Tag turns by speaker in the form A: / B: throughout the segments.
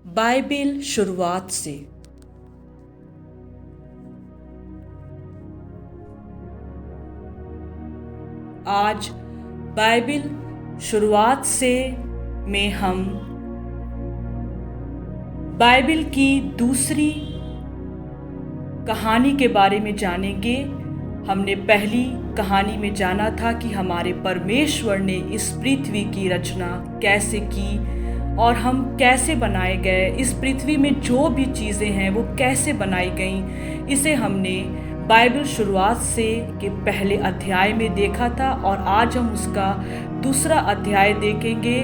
A: Bible शुरुआत से। आज बाइबिल शुरुआत से में हम बाइबिल की दूसरी कहानी के बारे में जानेंगे। हमने पहली कहानी में जाना था कि हमारे परमेश्वर ने इस पृथ्वी की रचना कैसे की और हम कैसे बनाए गए, इस पृथ्वी में जो भी चीज़ें हैं वो कैसे बनाई गईं। इसे हमने बाइबिल शुरुआत से के पहले अध्याय में देखा था और आज हम उसका दूसरा अध्याय देखेंगे।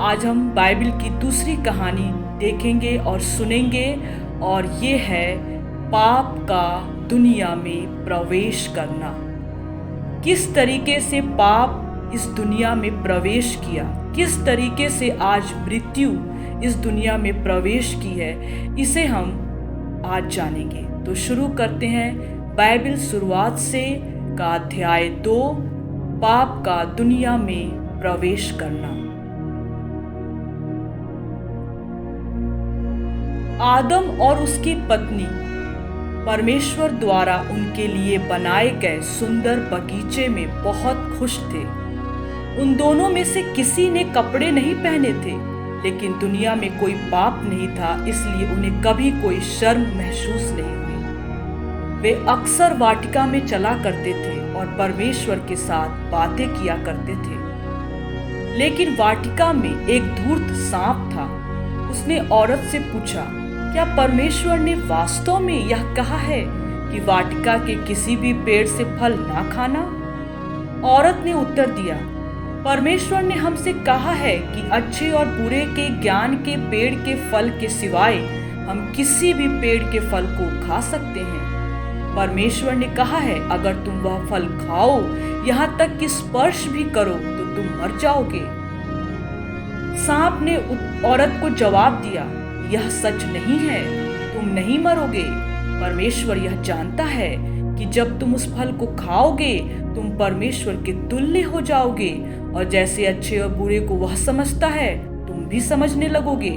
A: आज हम बाइबिल की दूसरी कहानी देखेंगे और सुनेंगे और ये है पाप का दुनिया में प्रवेश करना। किस तरीके से पाप इस दुनिया में प्रवेश किया, किस तरीके से आज मृत्यु इस दुनिया में प्रवेश की है, इसे हम आज जानेंगे। तो शुरू करते हैं बाइबिल शुरुआत से का अध्याय 2, पाप का दुनिया में प्रवेश करना। आदम और उसकी पत्नी परमेश्वर द्वारा उनके लिए बनाए गए सुंदर बगीचे में बहुत खुश थे। उन दोनों में से किसी ने कपड़े नहीं पहने थे, लेकिन दुनिया में कोई पाप नहीं था, इसलिए उन्हें कभी कोई शर्म महसूस नहीं हुई। वे अक्सर वाटिका में चला करते थे और परमेश्वर के साथ बातें किया करते थे। लेकिन वाटिका में एक धूर्त सांप था। उसने औरत से पूछा, क्या परमेश्वर ने वास्तव में यह कहा है कि वाटिका के किसी भी पेड़ से फल ना खाना? औरत ने उत्तर दिया, परमेश्वर ने हमसे कहा है कि अच्छे और बुरे के ज्ञान के पेड़ के फल के सिवाय हम किसी भी पेड़ के फल को खा सकते हैं। परमेश्वर ने कहा है, अगर तुम वह फल खाओ, यहाँ तक कि स्पर्श भी करो, तो तुम मर जाओगे। सांप ने औरत को जवाब दिया, यह सच नहीं है, तुम नहीं मरोगे। परमेश्वर यह जानता है कि जब तुम उस फल को खाओगे तुम परमेश्वर के तुल्य हो जाओगे और जैसे अच्छे और बुरे को वह समझता है तुम भी समझने लगोगे।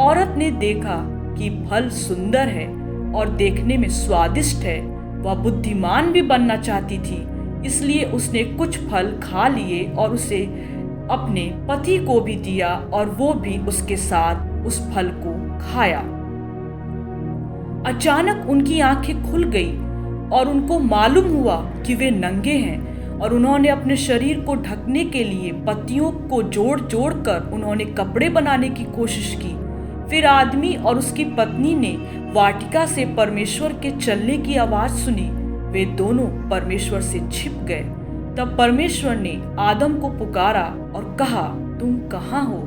A: औरत ने देखा कि फल सुंदर है और देखने में स्वादिष्ट है। वह बुद्धिमान भी बनना चाहती थी, इसलिए उसने कुछ फल खा लिए और उसे अपने पति को भी दिया और वो भी उसके साथ उस फल को खाया। अचानक उनकी आंखें खुल गई और उनको मालूम हुआ कि वे नंगे हैं और उन्होंने अपने शरीर को ढकने के लिए पत्तियों को जोड़ जोड़ कर उन्होंने कपड़े बनाने की कोशिश की। फिर आदमी और उसकी पत्नी ने वाटिका से परमेश्वर के चलने की आवाज सुनी। वे दोनों परमेश्वर से छिप गए। तब परमेश्वर ने आदम को पुकारा और कहा, तुम कहाँ हो?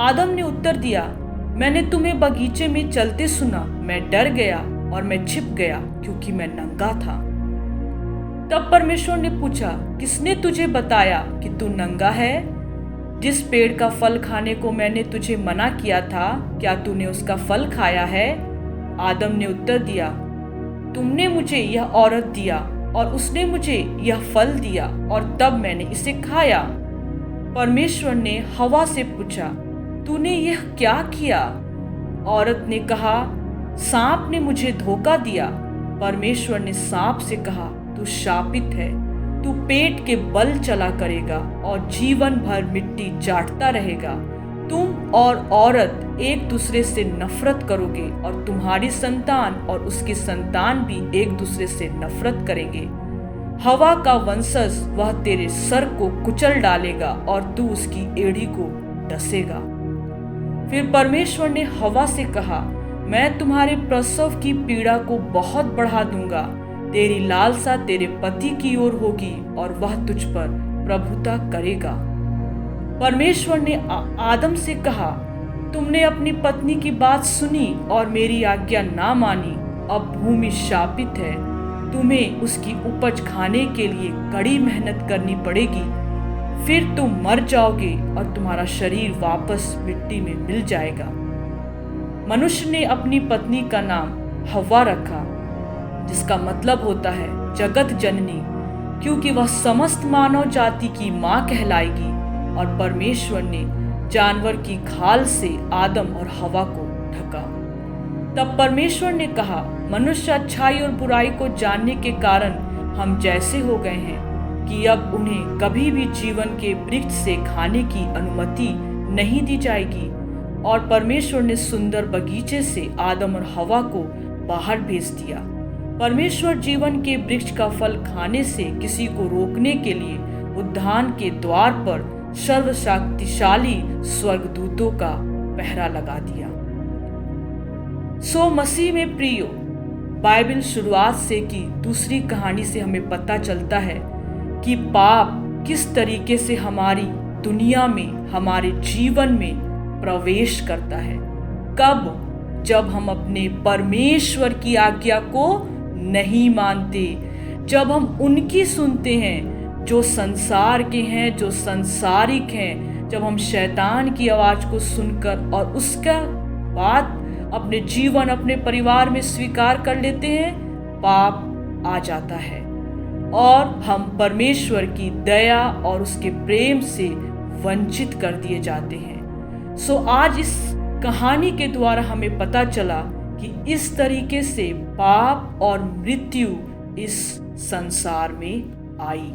A: आदम ने उत्तर दिया, मैंने तुम्हें बगीचे में चलते सुना, मैं डर गया और मैं छिप गया क्योंकि मैं नंगा था। तब परमेश्वर ने पूछा, किसने तुझे बताया कि तू नंगा है? जिस पेड़ का फल खाने को मैंने तुझे मना किया था, क्या तूने उसका फल खाया है? आदम ने उत्तर दिया, तुमने मुझे यह औरत दिया और उसने मुझे यह फल दिया और तब मैंने इसे खाया। परमेश्वर ने हवा से पूछा, तूने यह क्या किया? औरत ने कहा, सांप ने मुझे धोखा दिया। परमेश्वर ने सांप से कहा, तू शापित है, तू पेट के बल चला करेगा और जीवन भर मिट्टी चाटता रहेगा। तुम और औरत एक दूसरे से नफरत करोगे और तुम्हारी संतान और उसकी संतान भी एक दूसरे से नफरत करेंगे। हवा का वंशज वह तेरे सर को कुचल डालेगा और तू उसकी एड़ी को डसेगा। फिर परमेश्वर ने हवा से कहा, मैं तुम्हारे प्रसव की पीड़ा को बहुत बढ़ा दूंगा। तेरी लालसा तेरे पति की ओर होगी और वह तुझ पर प्रभुता करेगा। परमेश्वर ने आदम से कहा, तुमने अपनी पत्नी की बात सुनी और मेरी आज्ञा ना मानी। अब भूमि शापित है, तुम्हें उसकी उपज खाने के लिए कड़ी मेहनत करनी पड़ेगी। फिर तुम मर जाओगे और तुम्हारा शरीर वापस मिट्टी में मिल जाएगा। मनुष्य ने अपनी पत्नी का नाम हव्वा रखा, जिसका मतलब होता है जगत जननी, क्योंकि वह समस्त मानव जाति की मां कहलाएगी। और परमेश्वर ने जानवर की खाल से आदम और हवा को ढका। तब परमेश्वर ने कहा, मनुष्य अच्छाई और बुराई को जानने के कारण हम जैसे हो गए हैं कि अब उन्हें कभी भी जीवन के वृक्ष से खाने की अनुमति नहीं दी जाएगी। और परमेश्वर ने सुंदर बगीचे से आदम और हवा को बाहर भेज दिया। परमेश्वर जीवन के वृक्ष का फल खाने से किसी को रोकने के लिए उद्यान के द्वार पर सर्वशक्तिशाली स्वर्गदूतों का पहरा लगा दिया। सो मसीह में प्रियो, बाइबल शुरुआत से की दूसरी कहानी से हमें पता चलता है कि पाप किस तरीके से हमारी दुनिया में, हमारे जीवन में प्रवेश करता है। कब? जब हम अपने परमेश्वर की आज्ञा को नहीं मानते, जब हम उनकी सुनते हैं जो संसार के हैं, जो संसारिक हैं, जब हम शैतान की आवाज को सुनकर और उसका बात अपने जीवन, अपने परिवार में स्वीकार कर लेते हैं, पाप आ जाता है और हम परमेश्वर की दया और उसके प्रेम से वंचित कर दिए जाते हैं। सो आज इस कहानी के द्वारा हमें पता चला कि इस तरीके से पाप और मृत्यु इस संसार में आई।